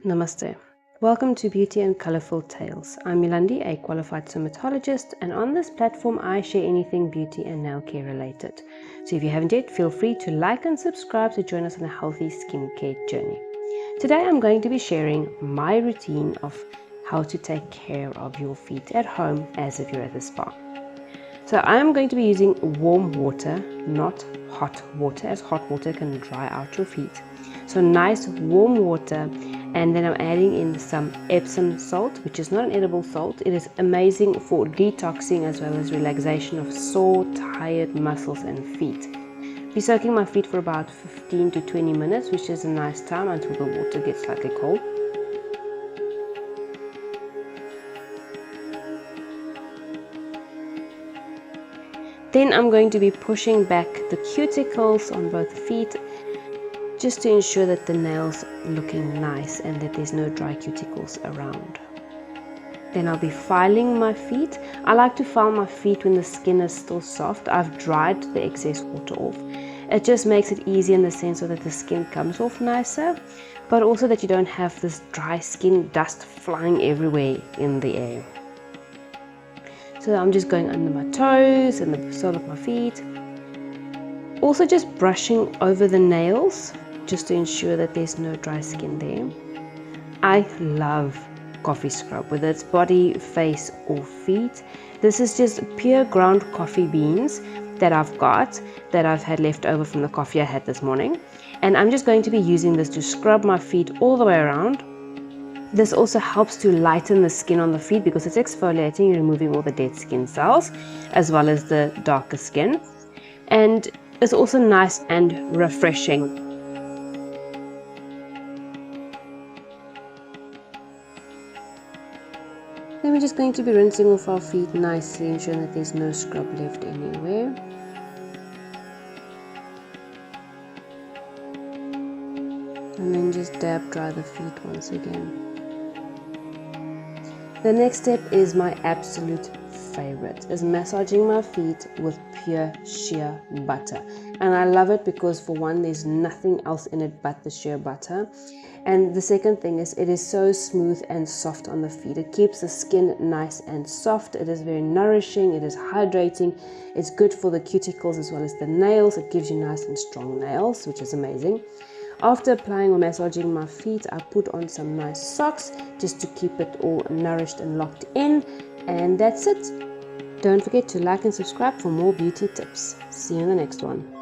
Namaste. Welcome to Beauty and Colorful Tales. I'm Milandi, a qualified dermatologist, and on this platform I share anything beauty and nail care related. So if you haven't yet, feel free to like and subscribe to join us on a healthy skincare journey. Today I'm going to be sharing my routine of how to take care of your feet at home as if you're at the spa. So I'm going to be using warm water, not hot water, as hot water can dry out your feet. So nice warm water, and then I'm adding in some Epsom salt, which is not an edible salt. It is amazing for detoxing as well as relaxation of sore, tired muscles and feet. Be soaking my feet for about 15 to 20 minutes, which is a nice time until the water gets slightly cold. Then I'm going to be pushing back the cuticles on both feet, just to ensure that the nails are looking nice and that there's no dry cuticles around. Then I'll be filing my feet. I like to file my feet when the skin is still soft. I've dried the excess water off. It just makes it easy in the sense so that the skin comes off nicer, but also that you don't have this dry skin dust flying everywhere in the air. So I'm just going under my toes and the sole of my feet. Also just brushing over the nails, just to ensure that there's no dry skin there. I love coffee scrub, whether it's body, face or feet. This is just pure ground coffee beans that I've had left over from the coffee I had this morning. And I'm just going to be using this to scrub my feet all the way around. This also helps to lighten the skin on the feet because it's exfoliating, removing all the dead skin cells as well as the darker skin. And it's also nice and refreshing. Then we're just going to be rinsing off our feet nicely, ensuring that there's no scrub left anywhere. And then just dab dry the feet once again. The next step is my absolute favorite, is massaging my feet with pure shea butter. And I love it because, for one, there's nothing else in it but the shea butter. And the second thing is it is so smooth and soft on the feet. It keeps the skin nice and soft. It is very nourishing. It is hydrating. It's good for the cuticles as well as the nails. It gives you nice and strong nails, which is amazing. After applying or massaging my feet, I put on some nice socks just to keep it all nourished and locked in. And that's it. Don't forget to like and subscribe for more beauty tips. See you in the next one.